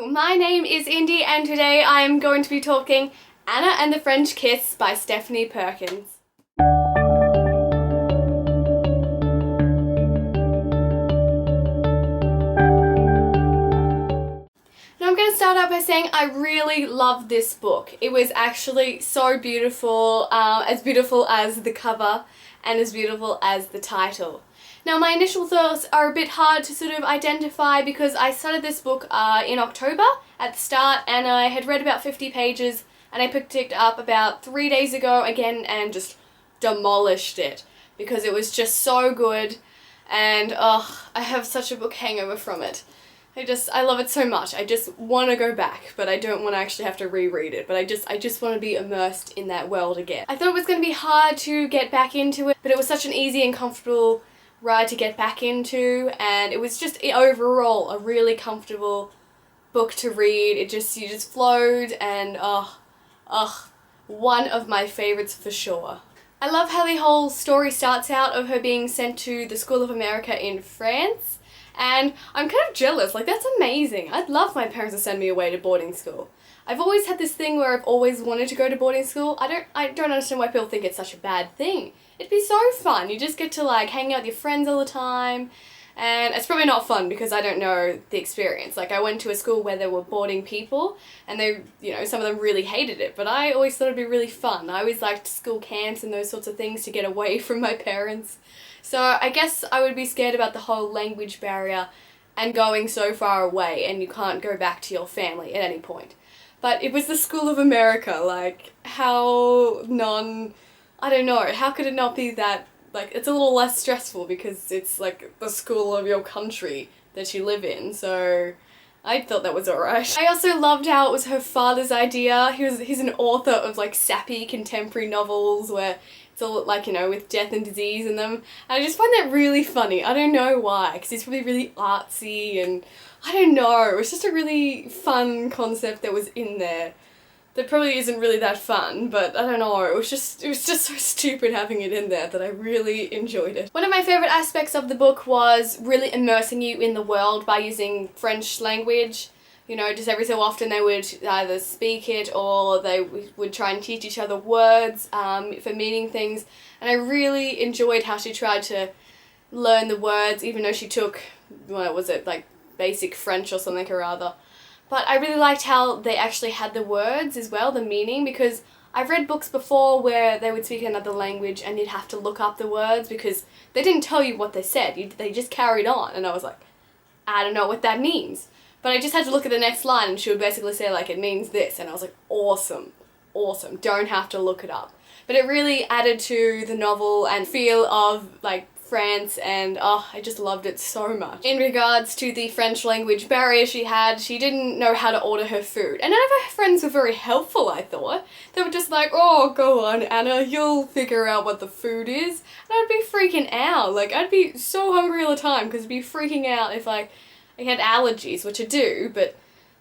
Hello, my name is Indy and today I am going to be talking Anna and the French Kiss by Stephanie Perkins. Now I'm going to start out by saying I really love this book. It was actually so beautiful as the cover and as beautiful as the title. Now my initial thoughts are a bit hard to sort of identify because I started this book in October at the start and I had read about 50 pages and I picked it up about 3 days ago again and just demolished it because it was just so good and I have such a book hangover from it. I love it so much. I just want to go back, but I don't want to actually have to reread it. But I just want to be immersed in that world again. I thought it was going to be hard to get back into it, but it was such an easy and comfortable ride to get back into, and it was just overall a really comfortable book to read. You just flowed, and one of my favorites for sure. I love how the whole story starts out of her being sent to the School of America in France. And I'm kind of jealous, like that's amazing. I'd love my parents to send me away to boarding school. I've always had this thing where I've always wanted to go to boarding school. I don't understand why people think it's such a bad thing. It'd be so fun. You just get to like hang out with your friends all the time. And it's probably not fun because I don't know the experience. Like I went to a school where there were boarding people and they, some of them really hated it. But I always thought it'd be really fun. I always liked school camps and those sorts of things to get away from my parents. So I guess I would be scared about the whole language barrier and going so far away and you can't go back to your family at any point. But it was the School of America, like how how could it not be that, like it's a little less stressful because it's like the school of your country that you live in, so I thought that was alright. I also loved how it was her father's idea. He's an author of like sappy contemporary novels where it's all like, with death and disease in them. And I just find that really funny. I don't know why, because he's probably really artsy and I don't know. It was just a really fun concept that was in there. That probably isn't really that fun, but I don't know, it was just so stupid having it in there that I really enjoyed it. One of my favourite aspects of the book was really immersing you in the world by using French language. Just every so often they would either speak it or they would try and teach each other words for meaning things. And I really enjoyed how she tried to learn the words, even though she took, like basic French or something or other. But I really liked how they actually had the words as well, the meaning, because I've read books before where they would speak another language and you'd have to look up the words because they didn't tell you what they said, they just carried on. And I was like, I don't know what that means. But I just had to look at the next line and she would basically say like, it means this. And I was like, awesome, don't have to look it up. But it really added to the novel and feel of like France and I just loved it so much. In regards to the French language barrier she had, she didn't know how to order her food. And none of her friends were very helpful, I thought. They were just like, oh, go on, Anna, you'll figure out what the food is. And I'd be freaking out. Like, I'd be so hungry all the time because I'd be freaking out if I had allergies, which I do, but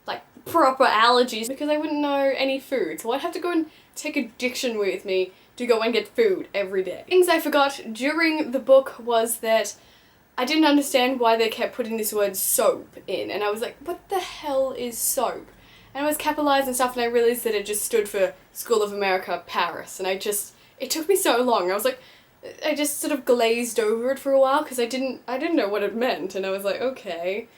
like proper allergies because I wouldn't know any food. So I'd have to go and take a dictionary with me to go and get food every day. Things I forgot during the book was that I didn't understand why they kept putting this word soap in, and I was like, what the hell is soap? And it was capitalized and stuff, and I realized that it just stood for School of America, Paris, and it took me so long. I was like, I just sort of glazed over it for a while because I didn't know what it meant, and I was like, okay.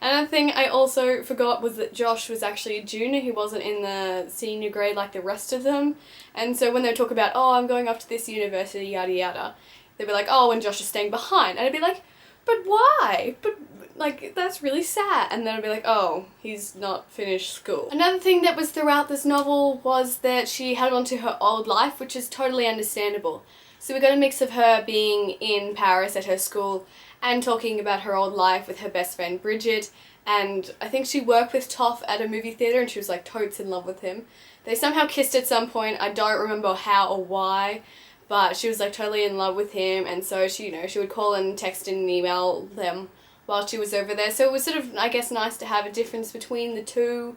Another thing I also forgot was that Josh was actually a junior. He wasn't in the senior grade like the rest of them. And so when they talk about, oh, I'm going off to this university, yada yada, they'd be like, oh, and Josh is staying behind. And I'd be like, but why? But like, that's really sad. And then I'd be like, oh, he's not finished school. Another thing that was throughout this novel was that she held on to her old life, which is totally understandable. So we got a mix of her being in Paris at her school and talking about her old life with her best friend Bridget, and I think she worked with Toph at a movie theatre and she was like totes in love with him. They somehow kissed at some point, I don't remember how or why, but she was like totally in love with him, and so she would call and text and email them while she was over there. So it was sort of, I guess, nice to have a difference between the two.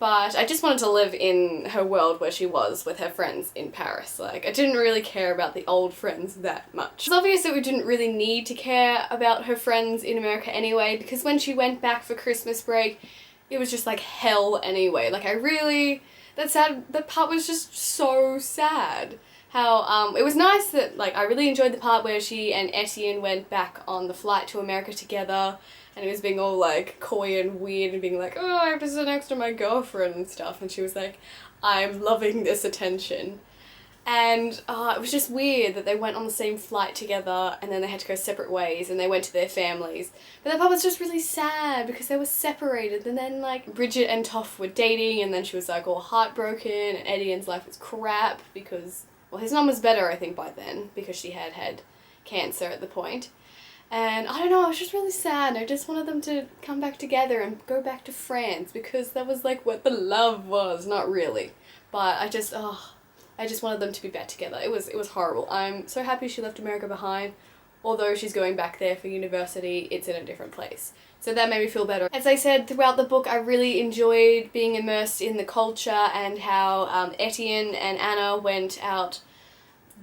But I just wanted to live in her world where she was with her friends in Paris. Like, I didn't really care about the old friends that much. It's obvious that we didn't really need to care about her friends in America anyway, because when she went back for Christmas break, it was just like hell anyway. Like, that part was just so sad. How, it was nice that, like, I really enjoyed the part where she and Etienne went back on the flight to America together, and he was being all, like, coy and weird and being like, oh, I have to sit next to my girlfriend and stuff, and she was like, I'm loving this attention. And it was just weird that they went on the same flight together and then they had to go separate ways and they went to their families. But that part was just really sad because they were separated, and then like Bridget and Toph were dating and then she was like all heartbroken, and Etienne's life was crap because, well, his mum was better I think by then because she had had cancer at the point. And I don't know, I was just really sad. I just wanted them to come back together and go back to France because that was like what the love was. Not really. But I just wanted them to be back together. It was horrible. I'm so happy she left America behind. Although she's going back there for university, it's in a different place. So that made me feel better. As I said, throughout the book I really enjoyed being immersed in the culture and how Etienne and Anna went out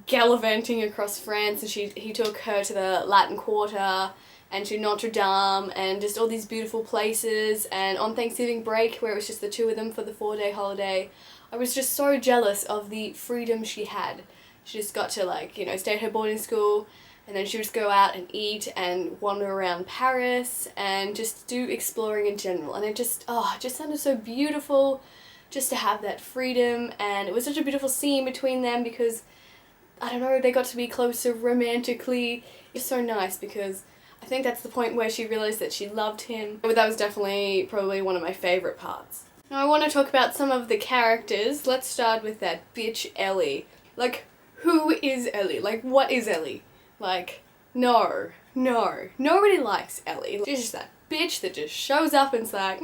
gallivanting across France, and he took her to the Latin Quarter and to Notre Dame and just all these beautiful places, and on Thanksgiving break where it was just the two of them for the 4-day holiday, I was just so jealous of the freedom she had. She just got to like, you know, stay at her boarding school and then she would just go out and eat and wander around Paris and just do exploring in general, and it just sounded so beautiful just to have that freedom, and it was such a beautiful scene between them because I don't know, they got to be closer romantically. It's so nice because I think that's the point where she realised that she loved him. But that was definitely probably one of my favourite parts. Now I want to talk about some of the characters. Let's start with that bitch Ellie. Like, who is Ellie? Like, what is Ellie? Like, no. Nobody likes Ellie. She's just that bitch that just shows up and's like,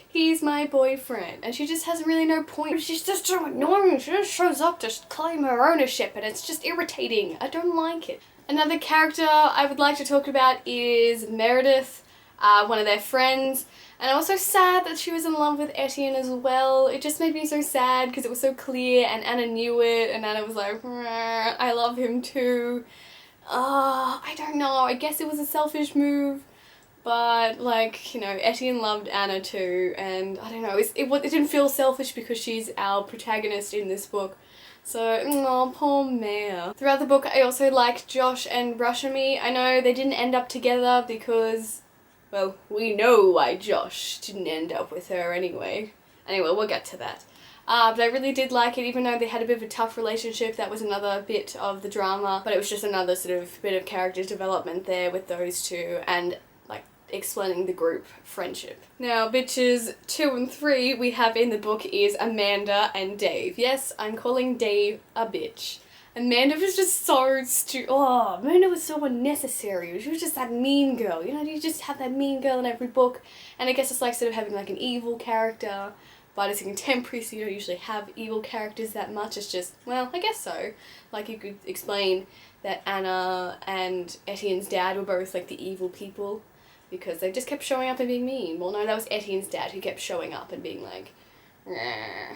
he's my boyfriend. And she just has really no point. She's just so annoying. She just shows up to claim her ownership and it's just irritating. I don't like it. Another character I would like to talk about is Meredith, one of their friends. And I'm also sad that she was in love with Etienne as well. It just made me so sad because it was so clear and Anna knew it, and Anna was like, I love him too. I don't know, I guess it was a selfish move. But, like, you know, Etienne loved Anna too, and I don't know, it didn't feel selfish because she's our protagonist in this book. So, oh, poor Mare. Throughout the book, I also liked Josh and Rashmi. I know they didn't end up together because, well, we know why Josh didn't end up with her anyway. Anyway, we'll get to that. But I really did like it, even though they had a bit of a tough relationship. That was another bit of the drama, but it was just another sort of bit of character development there with those two, and explaining the group friendship. Now, bitches 2 and 3 we have in the book is Amanda and Dave. Yes, I'm calling Dave a bitch. Amanda was just so Amanda was so unnecessary. She was just that mean girl. You know, you just have that mean girl in every book, and I guess it's like sort of having like an evil character, but it's a contemporary, so you don't usually have evil characters that much. It's just, well, I guess so. Like, you could explain that Anna and Etienne's dad were both like the evil people, because they just kept showing up and being mean. Well, no, that was Etienne's dad who kept showing up and being like, nah.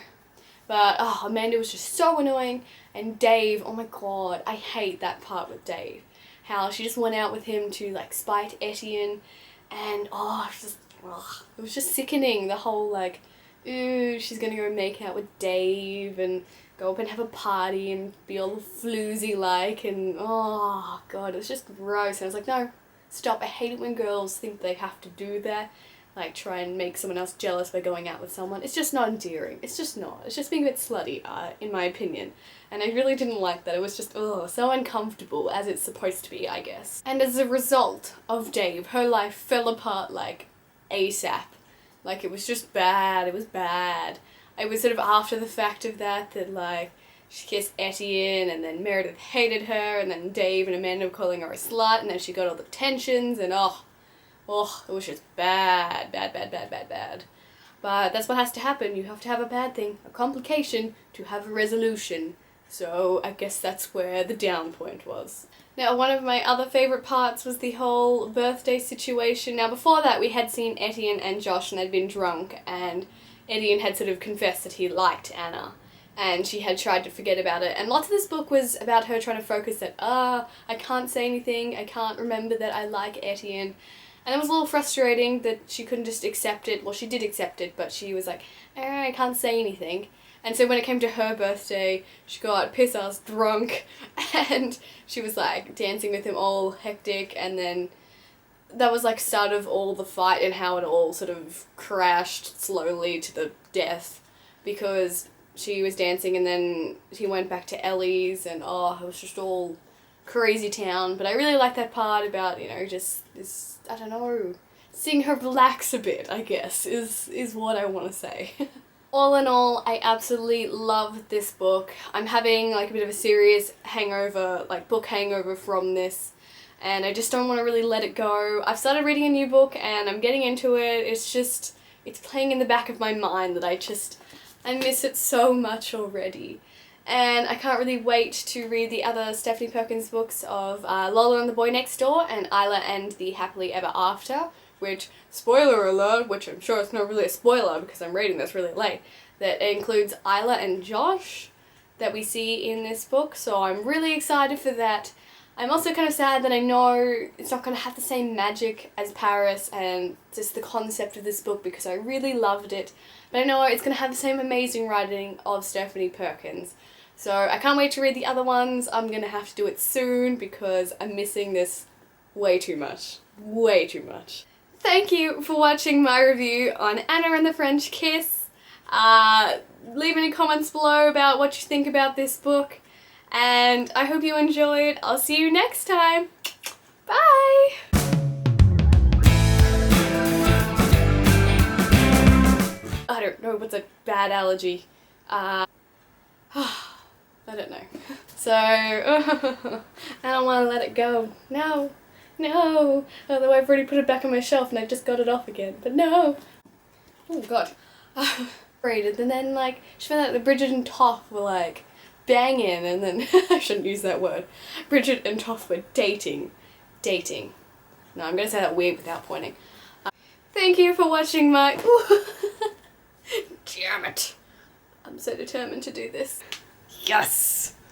But, Amanda was just so annoying. And Dave, oh my god, I hate that part with Dave. How she just went out with him to, like, spite Etienne. And, it was just sickening. The whole, like, ooh, she's gonna go make out with Dave and go up and have a party and be all floozy-like. And, oh, god, it was just gross. And I was like, no. Stop. I hate it when girls think they have to do that. Like, try and make someone else jealous by going out with someone. It's just not endearing. It's just not. It's just being a bit slutty, in my opinion. And I really didn't like that. It was just, so uncomfortable, as it's supposed to be, I guess. And as a result of Dave, her life fell apart, like, ASAP. Like, it was just bad. It was bad. It was sort of after the fact of that, like, she kissed Etienne, and then Meredith hated her, and then Dave and Amanda were calling her a slut, and then she got all the tensions, and it was just bad. But that's what has to happen. You have to have a bad thing, a complication, to have a resolution. So I guess that's where the down point was. Now, one of my other favourite parts was the whole birthday situation. Now, before that, we had seen Etienne and Josh, and they'd been drunk, and Etienne had sort of confessed that he liked Anna, and she had tried to forget about it. And lots of this book was about her trying to focus that, I can't say anything, I can't remember that I like Etienne. And it was a little frustrating that she couldn't just accept it. Well, she did accept it, but she was like, I can't say anything. And so when it came to her birthday, she got piss-ass drunk, and she was like dancing with him all hectic, and then that was like start of all the fight and how it all sort of crashed slowly to the death, because she was dancing and then he went back to Ellie's, and it was just all crazy town. But I really like that part about, just this, I don't know, seeing her relax a bit, I guess, is what I want to say. All in all, I absolutely love this book. I'm having like a bit of a serious hangover, like book hangover from this, and I just don't want to really let it go. I've started reading a new book and I'm getting into it. It's playing in the back of my mind that I miss it so much already. And I can't really wait to read the other Stephanie Perkins books of Lola and the Boy Next Door and Isla and the Happily Ever After, which, spoiler alert, which I'm sure it's not really a spoiler because I'm reading this really late, that includes Isla and Josh that we see in this book, so I'm really excited for that. I'm also kind of sad that I know it's not going to have the same magic as Paris and just the concept of this book, because I really loved it, but I know it's going to have the same amazing writing of Stephanie Perkins. So I can't wait to read the other ones. I'm going to have to do it soon because I'm missing this way too much. Way too much. Thank you for watching my review on Anna and the French Kiss. Leave any comments below about what you think about this book, and I hope you enjoyed. I'll see you next time. Bye! I don't know what's a bad allergy. I don't know. So, I don't want to let it go. No. No! Although I've already put it back on my shelf and I just got it off again. But no! Oh god. And then like, she found out that Bridget and Toph were like banging, and then, I shouldn't use that word. Bridget and Toph were dating. Dating. No, I'm gonna say that weird without pointing. Thank you for watching my... Damn it. I'm so determined to do this. Yes!